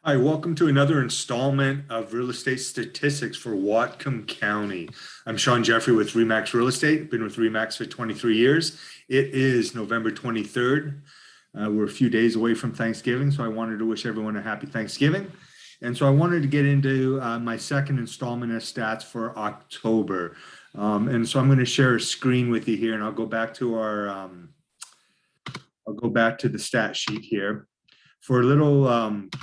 Hi, welcome to another installment of Real Estate Statistics for Whatcom County. I'm Sean Jeffrey with REMAX Real Estate. Been with REMAX for 23 years. It is November 23rd. We're a few days away from Thanksgiving, so I wanted to wish everyone a happy Thanksgiving. And so I wanted to get into my second installment of stats for October. And so I'm going to share a screen with you here, and I'll go back to the stat sheet here. For a little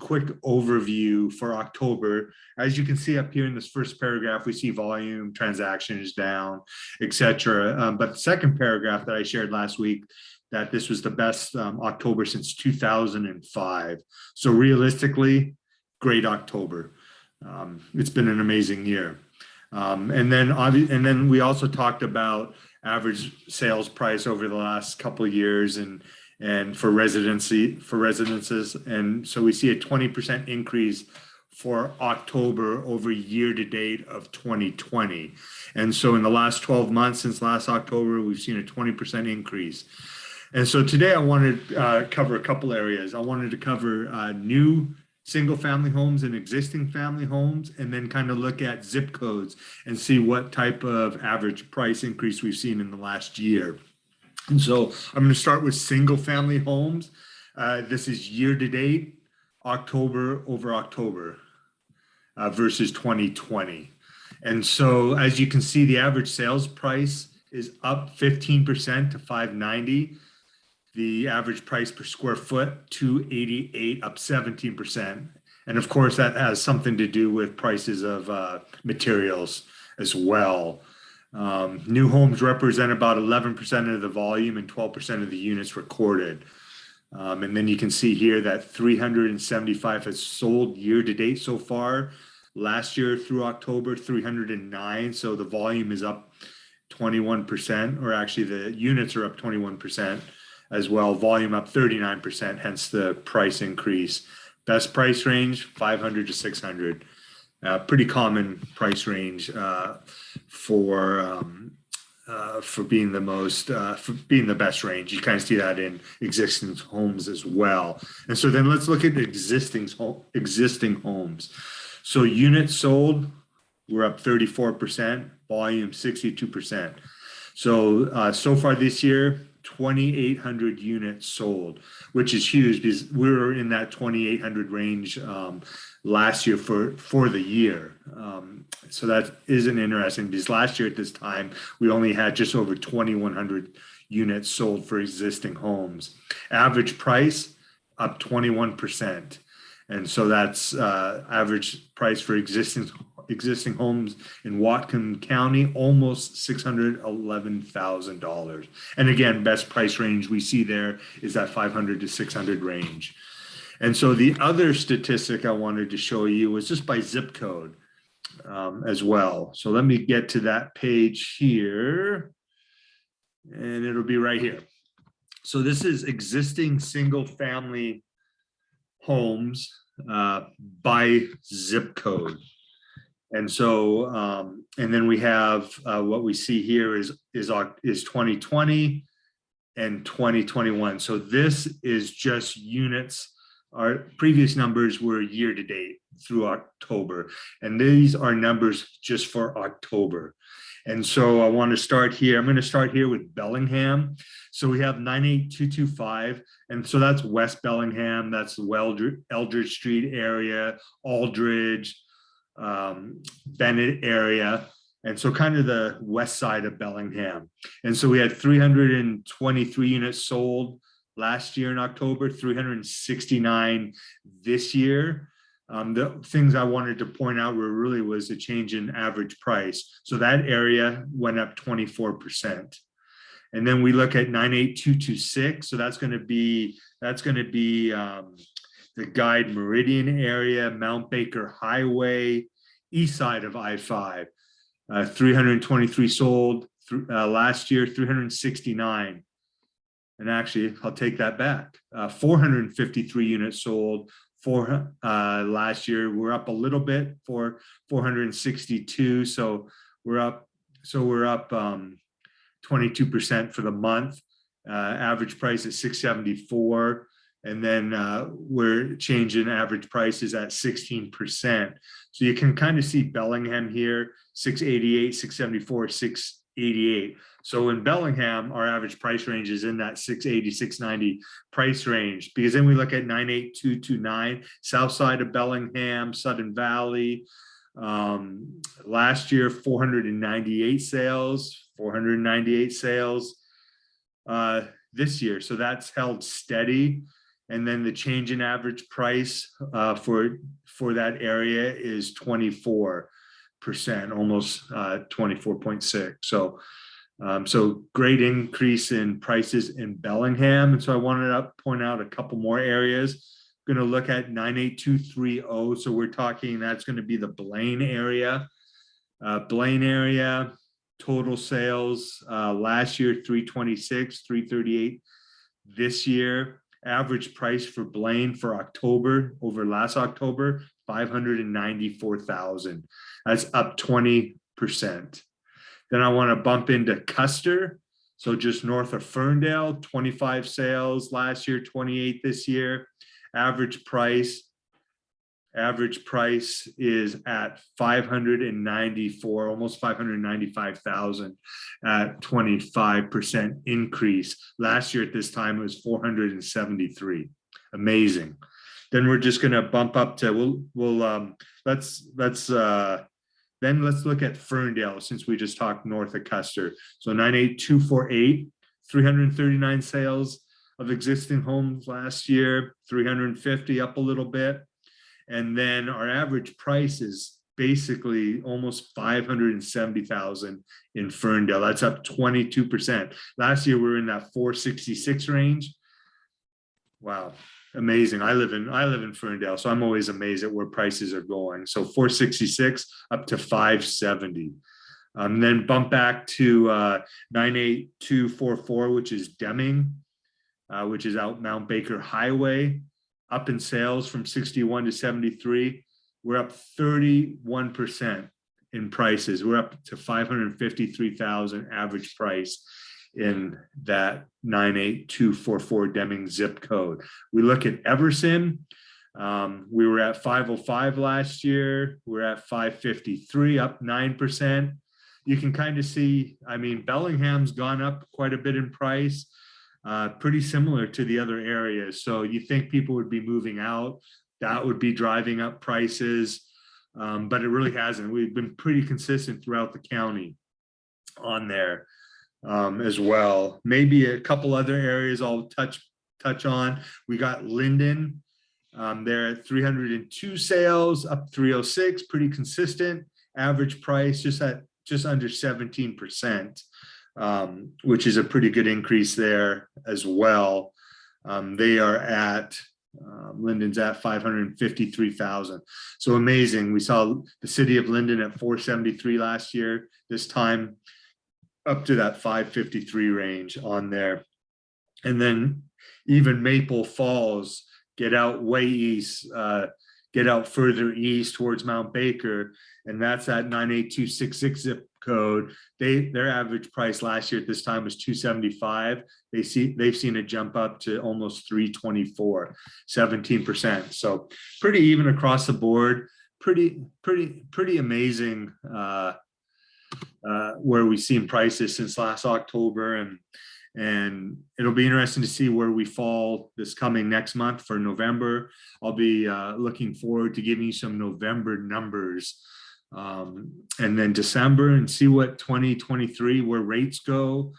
quick overview for October, as you can see up here in this first paragraph, we see volume, transactions down, etc. But the second paragraph that I shared last week, that this was the best October since 2005. So realistically, great October. It's been an amazing year. And then we also talked about average sales price over the last couple of years and for residences. And so we see a 20% increase for October over year to date of 2020. And so in the last 12 months since last October, we've seen a 20% increase. And so today I wanted to cover a couple areas. I wanted to cover new single family homes and existing family homes, and then kind of look at zip codes and see what type of average price increase we've seen in the last year. And so I'm going to start with single family homes. This is year to date, October over October versus 2020. And so as you can see, the average sales price is up 15% to $590. The average price per square foot, $288, up 17%. And of course, that has something to do with prices of materials as well. New homes represent about 11% of the volume and 12% of the units recorded. And then you can see here that 375 has sold year to date so far. Last year through October, 309. So the volume is up 21%, or actually the units are up 21% as well. Volume up 39%, hence the price increase. Best price range, 500 to 600. Pretty common price range for being the best range. You kind of see that in existing homes as well. And so then let's look at existing homes. So units sold, we're up 34%, volume 62%. So far this year, 2,800 units sold, which is huge because we were in that 2,800 range last year for the year. So that isn't interesting because last year at this time, we only had just over 2,100 units sold for existing homes. Average price up 21%. And so that's average price for existing homes in Whatcom County, almost $611,000. And again, best price range we see there is that 500 to 600 range. And so the other statistic I wanted to show you was just by zip code as well. So let me get to that page here, and it'll be right here. So this is existing single family homes by zip code. And so, and then we have what we see here is 2020 and 2021. So this is just units. Our previous numbers were year to date through October, and these are numbers just for October. And so I want to start here. I'm going to start here with Bellingham. So we have 98225, and so that's West Bellingham. That's the Eldridge Street area, Aldridge, Bennett area, and so kind of the west side of Bellingham. And so we had 323 units sold last year in October, 369 this year. The things I wanted to point out was a change in average price. So that area went up 24%. And then we look at 98226. So that's going to be the Guide Meridian area, Mount Baker Highway, east side of I-5. 323 sold last year, 369. And actually, I'll take that back. 453 units sold last year. We're up a little bit for 462. So we're up 22% for the month. Average price is 674. And then we're changing average prices at 16%. So you can kind of see Bellingham here, 688, 674, 688. So in Bellingham, our average price range is in that 680, 690 price range, because then we look at 98229, south side of Bellingham, Sudden Valley. Last year, 498 sales, 498 sales this year. So that's held steady. And then the change in average price for that area is 24%, almost 24.6. So great increase in prices in Bellingham. And so I wanted to point out a couple more areas. Going to look at 98230. So we're talking, that's going to be the Blaine area. Blaine area, total sales last year, 326, 338 this year. Average price for Blaine for October over last October, 594,000. That's up 20%. Then I want to bump into Custer. So just north of Ferndale, 25 sales last year, 28 this year. Average price is at 594, almost 595,000 at 25% increase. Last year at this time it was 473. Amazing. Then we're just going to bump up to let's look at Ferndale, since we just talked north of Custer. So 98248, 339 sales of existing homes last year, 350 up a little bit. And then our average price is basically almost 570,000 in Ferndale. That's up 22%. Last year we were in that 466 range. Wow, amazing. I live in Ferndale, so I'm always amazed at where prices are going. So 466 up to 570. Then bump back to 98244, which is Deming, which is out Mount Baker Highway. Up in sales from 61 to 73. We're up 31% in prices. We're up to 553,000 average price in that 98244 Deming zip code. We look at Everson. We were at 505 last year. We're at 553, up 9%. You can kind of see, I mean, Bellingham's gone up quite a bit in price. Pretty similar to the other areas. So you think people would be moving out, that would be driving up prices, but it really hasn't. We've been pretty consistent throughout the county on there as well. Maybe a couple other areas I'll touch on. We got Linden. They're at 302 sales, up 306, pretty consistent. Average price just under 17%. Which is a pretty good increase there as well. They are at, Linden's at 553,000. So amazing. We saw the city of Linden at 473 last year, this time up to that 553 range on there. And then even Maple Falls, get out way east, get out further east towards Mount Baker, and that's at 98266 zip code. Their average price last year at this time was 275. They've seen a jump up to almost 324, 17%. So pretty even across the board. Pretty amazing where we've seen prices since last October, and it'll be interesting to see where we fall this coming next month for November. I'll be looking forward to giving you some November numbers, and then December, and see what 2023, where rates go.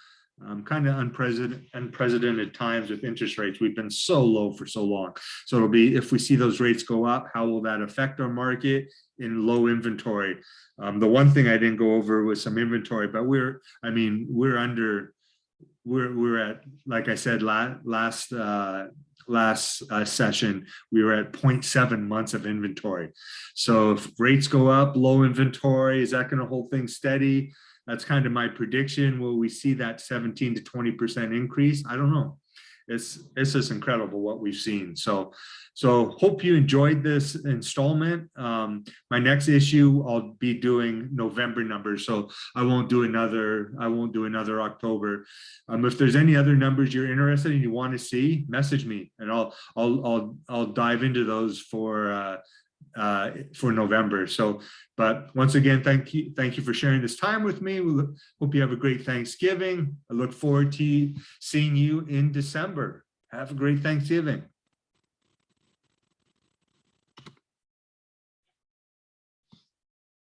Kind of unprecedented times with interest rates. We've been so low for so long. So it'll be, if we see those rates go up, how will that affect our market in low inventory? The one thing I didn't go over was some inventory, but we're at, like I said, last session, we were at 0.7 months of inventory. So if rates go up, low inventory, is that going to hold things steady? That's kind of my prediction. Will we see that 17 to 20% increase? I don't know. it's just incredible what we've seen. So hope you enjoyed this installment. My next issue, I'll be doing November numbers, so I won't do another October. If there's any other numbers you're interested in, you want to see, message me, and I'll dive into those for November. So, but once again, thank you for sharing this time with me. Hope you have a great Thanksgiving. I look forward to seeing you in December. Have a great Thanksgiving.